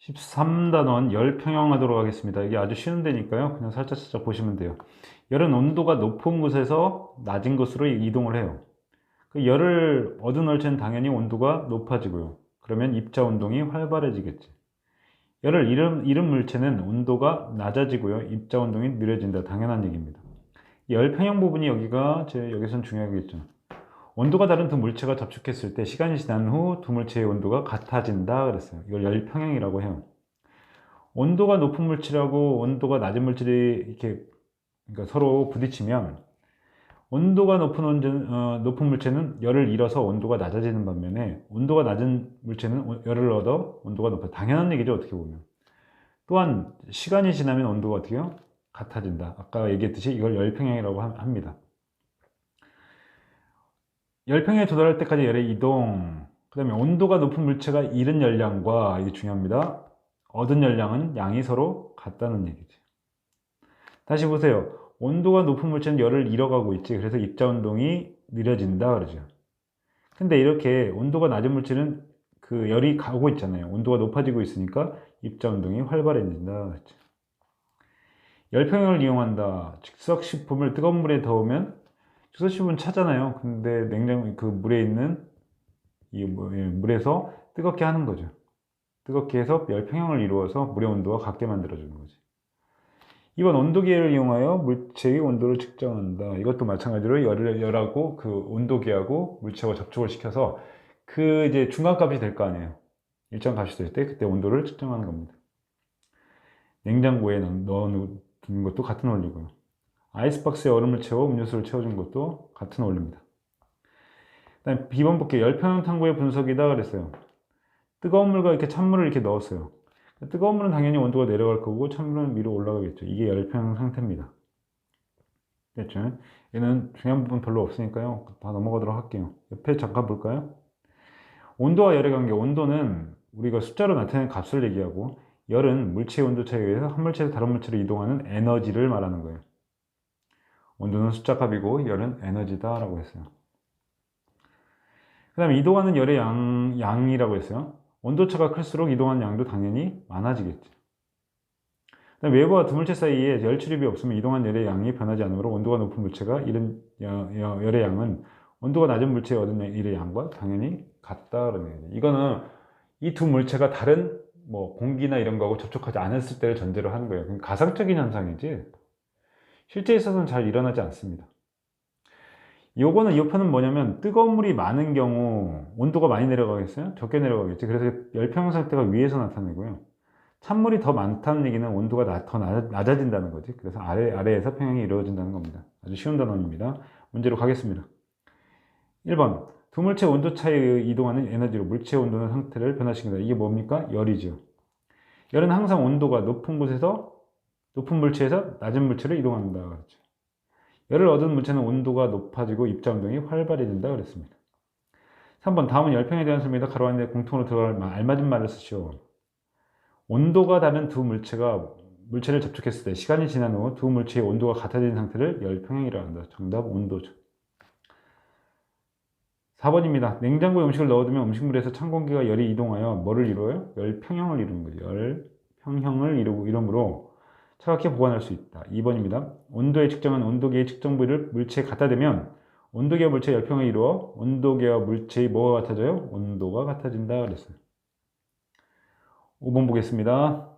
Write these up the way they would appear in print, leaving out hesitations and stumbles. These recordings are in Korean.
13단원 열 평형하도록 하겠습니다. 이게 아주 쉬운 데니까요. 그냥 살짝살짝 보시면 돼요. 열은 온도가 높은 곳에서 낮은 곳으로 이동을 해요. 그 열을 얻은 얼체는 당연히 온도가 높아지고요. 그러면 입자 운동이 활발해지겠지. 열을 잃은 물체는 온도가 낮아지고요. 입자 운동이 느려진다. 당연한 얘기입니다. 열 평형 부분이 여기선 중요하겠죠. 온도가 다른 두 물체가 접촉했을 때 시간이 지난 후 두 물체의 온도가 같아진다 그랬어요. 이걸 열 평형이라고 해요. 온도가 높은 물질하고 온도가 낮은 물질이 이렇게 그러니까 서로 부딪히면 온도가 높은 물체는 열을 잃어서 온도가 낮아지는 반면에 온도가 낮은 물체는 열을 얻어 온도가 높아. 당연한 얘기죠, 어떻게 보면. 또한 시간이 지나면 온도가 어떻게 해요? 같아진다. 아까 얘기했듯이 이걸 열평형이라고 합니다. 열평형에 도달할 때까지 열의 이동, 그 다음에 온도가 높은 물체가 잃은 열량과, 이게 중요합니다, 얻은 열량은 양이 서로 같다는 얘기지. 다시 보세요. 온도가 높은 물체는 열을 잃어가고 있지. 그래서 입자 운동이 느려진다 그러죠. 근데 이렇게 온도가 낮은 물체는 그 열이 가고 있잖아요. 온도가 높아지고 있으니까 입자 운동이 활발해진다 그랬죠. 열평형을 이용한다. 즉석식품을 뜨거운 물에 넣으면 즉석식품은 차잖아요. 근데 냉장 그 물에 있는 물에서 뜨겁게 하는 거죠. 뜨겁게 해서 열평형을 이루어서 물의 온도가 같게 만들어주는 거지. 이번 온도계를 이용하여 물체의 온도를 측정한다. 이것도 마찬가지로 열하고 그 온도계하고 물체와 접촉을 시켜서 그 이제 중간값이 될 거 아니에요. 일정 값이 될 때 그때 온도를 측정하는 겁니다. 냉장고에 넣어두는 것도 같은 원리고요. 아이스박스에 얼음을 채워 음료수를 채워준 것도 같은 원리입니다. 그다음에 B번 볼게요. 열평형 탕구의 분석이다 그랬어요. 뜨거운 물과 이렇게 찬물을 이렇게 넣었어요. 뜨거운 물은 당연히 온도가 내려갈 거고 찬물은 위로 올라가겠죠. 이게 열평형 상태입니다. 됐죠? 얘는 중요한 부분 별로 없으니까요. 다 넘어가도록 할게요. 옆에 잠깐 볼까요? 온도와 열의 관계. 온도는 우리가 숫자로 나타내는 값을 얘기하고, 열은 물체의 온도 차이에 의해서 한 물체에서 다른 물체로 이동하는 에너지를 말하는 거예요. 온도는 숫자 값이고 열은 에너지다 라고 했어요. 그 다음에 이동하는 열의 양이라고 했어요. 온도차가 클수록 이동하는 양도 당연히 많아지겠죠. 외부와 두 물체 사이에 열 출입이 없으면 이동한 열의 양이 변하지 않으므로 온도가 높은 물체가 잃은 열의 양은 온도가 낮은 물체에 얻은 열의 양과 당연히 같다 그러는 거예요. 이거는 이 두 물체가 다른 뭐 공기나 이런 거하고 접촉하지 않았을 때를 전제로 하는 거예요. 그럼 가상적인 현상이지 실제에 있어서는 잘 일어나지 않습니다. 요거는 이 표는 뭐냐면 뜨거운 물이 많은 경우 온도가 많이 내려가겠어요? 적게 내려가겠지. 그래서 열평형 상태가 위에서 나타내고요. 찬물이 더 많다는 얘기는 온도가 더 낮아진다는 거지. 그래서 아래에서 평형이 이루어진다는 겁니다. 아주 쉬운 단원입니다. 문제로 가겠습니다. 1번. 두 물체 온도 차이에 의해 이동하는 에너지로 물체의 온도는 상태를 변화시킨다. 이게 뭡니까? 열이죠. 열은 항상 온도가 높은 물체에서 낮은 물체로 이동한다. 그렇죠. 열을 얻은 물체는 온도가 높아지고 입자 운동이 활발해진다. 그랬습니다. 3번. 다음은 열평에 대한 설명이다. 가로 안에 공통으로 들어갈 알맞은 말을 쓰시오. 온도가 다른 두 물체를 접촉했을 때 시간이 지난 후 두 물체의 온도가 같아진 상태를 열평형이라고 한다. 정답 온도죠. 4번입니다. 냉장고에 음식을 넣어두면 음식물에서 찬 공기가 열이 이동하여 뭐를 이루어요? 열평형을 이루는 거죠. 열평형을 이루므로 차갑게 보관할 수 있다. 2번입니다. 온도의 측정은 온도계의 측정 부위를 물체에 갖다 대면 온도계와 물체의 열평을 이루어 온도계와 물체의 뭐가 같아져요? 온도가 같아진다 그랬어요. 5번 보겠습니다.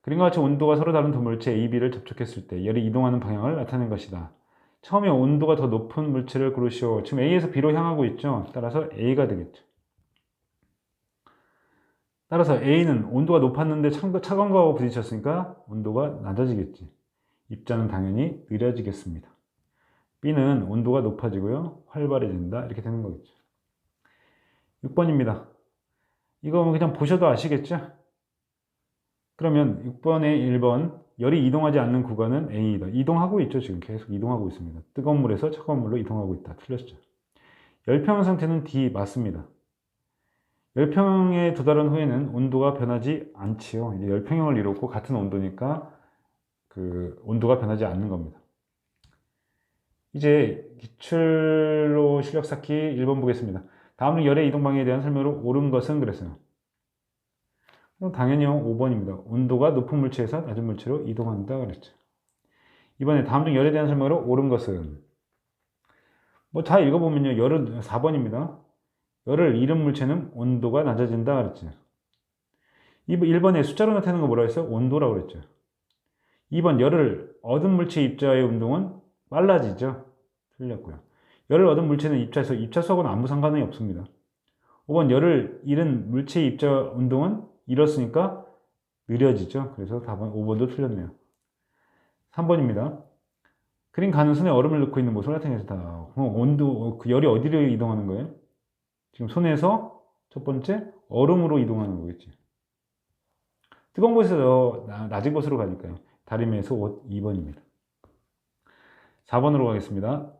그림과 같이 온도가 서로 다른 두 물체 A, B를 접촉했을 때 열이 이동하는 방향을 나타낸 것이다. 처음에 온도가 더 높은 물체를 고르시오. 지금 A에서 B로 향하고 있죠. 따라서 A가 되겠죠. 따라서 A는 온도가 높았는데 차가운 거하고 부딪혔으니까 온도가 낮아지겠지. 입자는 당연히 느려지겠습니다. B는 온도가 높아지고요. 활발해진다. 이렇게 되는 거겠죠. 6번입니다. 이거 그냥 보셔도 아시겠죠? 그러면 6번에 1번 열이 이동하지 않는 구간은 A이다. 이동하고 있죠. 지금 계속 이동하고 있습니다. 뜨거운 물에서 차가운 물로 이동하고 있다. 틀렸죠. 열평형 상태는 D 맞습니다. 열평형에 도달한 후에는 온도가 변하지 않지요. 이제 열평형을 이뤘고 같은 온도니까 그 온도가 변하지 않는 겁니다. 이제 기출로 실력 쌓기 1번 보겠습니다. 다음은 열의 이동 방향에 대한 설명으로 옳은 것은 그랬어요. 그럼 당연히 5번입니다. 온도가 높은 물체에서 낮은 물체로 이동한다 그랬죠. 이번에 다음 중 열에 대한 설명으로 옳은 것은 뭐 다 읽어보면요. 열은 4번입니다. 열을 잃은 물체는 온도가 낮아진다 그랬죠. 1번에 숫자로 나타내는 거 뭐라고 했어요? 온도라고 그랬죠. 2번 열을 얻은 물체의 입자의 운동은 빨라지죠. 틀렸고요. 열을 얻은 물체는 입자에서 입자수하고는 아무 상관이 없습니다. 5번 열을 잃은 물체의 입자 운동은 잃었으니까 느려지죠. 그래서 4번, 5번도 틀렸네요. 3번입니다. 그림 가는 손에 얼음을 넣고 있는 모습을 나타내다. 그럼 온도, 그 열이 어디로 이동하는 거예요? 지금 손에서 첫 번째 얼음으로 이동하는 거겠지. 뜨거운 곳에서 낮은 곳으로 가니까요. 다리미에서 2번입니다. 4번으로 가겠습니다.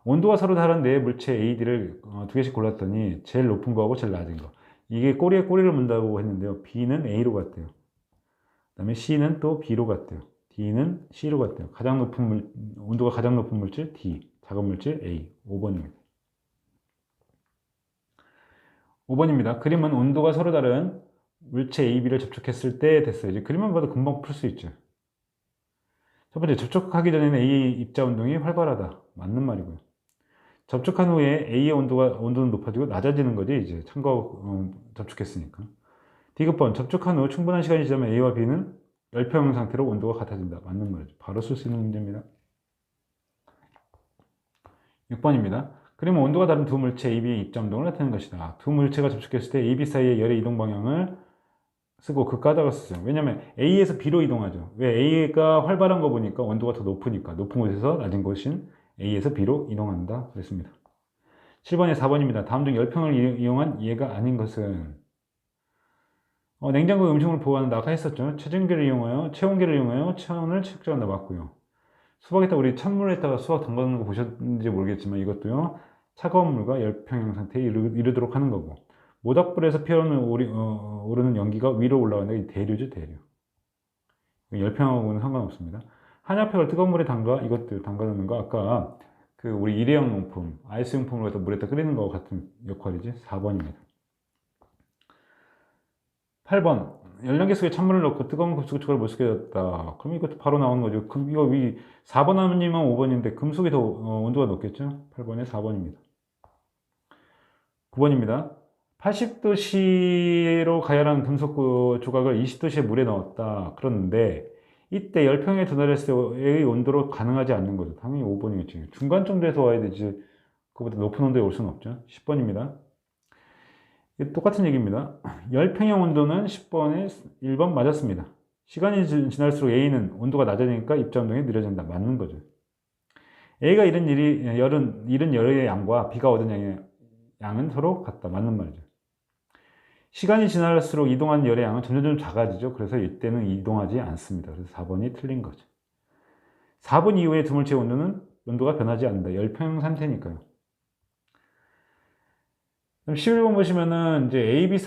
온도가 서로 다른 네 물체 A, D를 두 개씩 골랐더니 제일 높은 거하고 제일 낮은 거. 이게 꼬리에 꼬리를 문다고 했는데요. B는 A로 갔대요. 그 다음에 C는 또 B로 갔대요. D는 C로 갔대요. 온도가 가장 높은 물질 D, 작은 물질 A. 5번입니다. 5번입니다. 그림은 온도가 서로 다른 물체 A, B를 접촉했을 때 됐어요. 이제 그림만 봐도 금방 풀 수 있죠. 첫 번째, 접촉하기 전에는 A의 입자 운동이 활발하다. 맞는 말이고요. 접촉한 후에 A의 온도는 높아지고 낮아지는 거지, 이제. 참고, 접촉했으니까. D급번, 접촉한 후 충분한 시간이 지나면 A와 B는 열평 상태로 온도가 같아진다. 맞는 말이죠. 바로 쓸 수 있는 문제입니다. 6번입니다. 그림은 온도가 다른 두 물체 A, B의 입자 운동을 나타내는 것이다. 두 물체가 접촉했을 때 A, B 사이의 열의 이동 방향을 쓰고 그 까닭을 쓰죠. 왜냐면 A에서 B로 이동하죠. 왜? A가 활발한 거 보니까 온도가 더 높으니까 높은 곳에서 낮은 곳인 A에서 B로 이동한다 그랬습니다. 7번에 4번입니다. 다음 중 열평을 이용한 예가 아닌 것은 냉장고에 음식물 보관한다. 아까 했었죠. 체증기를 이용하여 체온계를 이용하여 체온을 측정한다. 맞고요. 수박에다 우리 찬물에다가 수박 담가놓는 거 보셨는지 모르겠지만 이것도요. 차가운 물과 열평형 상태에 이르도록 하는 거고, 모닥불에서 피어오르는 연기가 위로 올라가는 게 대류죠, 대류. 열평하고는 상관없습니다. 한약팩을 뜨거운 물에 이것도 담가놓는 거, 아까 그 우리 일회용 용품, 아이스 용품을 갖다 물에다 끓이는 거 같은 역할이지. 4번입니다. 8번. 열량계 속에 찬물을 넣고 뜨거운 금속 을 물속에 넣었다. 그럼 이것도 바로 나오는 거죠. 이거 4번 아니면 5번인데 금속이 더 온도가 높겠죠? 8번에 4번입니다. 9번입니다. 80도씨로 가열한 금속 조각을 20도씨의 물에 넣었다. 그런데 이때 열평에 도달했을 때의 온도로 가능하지 않는 거죠. 당연히 5번이겠죠. 중간 정도에서 와야 되지. 그보다 높은 온도에 올 수는 없죠. 10번입니다. 똑같은 얘기입니다. 열평형 온도는 10번에 1번 맞았습니다. 시간이 지날수록 A는 온도가 낮아지니까 입자 운동이 느려진다. 맞는 거죠. A가 잃은 열의 양과 B가 얻은 양은 서로 같다. 맞는 말이죠. 시간이 지날수록 이동한 열의 양은 점점 작아지죠. 그래서 이때는 이동하지 않습니다. 그래서 4번이 틀린 거죠. 4번 이후에 두 물체의 온도가 변하지 않는다. 열평형 상태니까요. 11번 보시면은 이제 A, B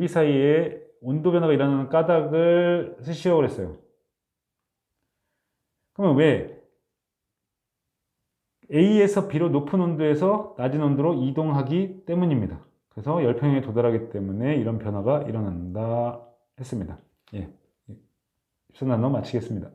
사이에 온도 변화가 일어나는 까닭을 쓰시오 그랬어요. 그러면 왜 A에서 B로 높은 온도에서 낮은 온도로 이동하기 때문입니다. 그래서 열평에 도달하기 때문에 이런 변화가 일어난다 했습니다. 예. 수업 나눠 마치겠습니다.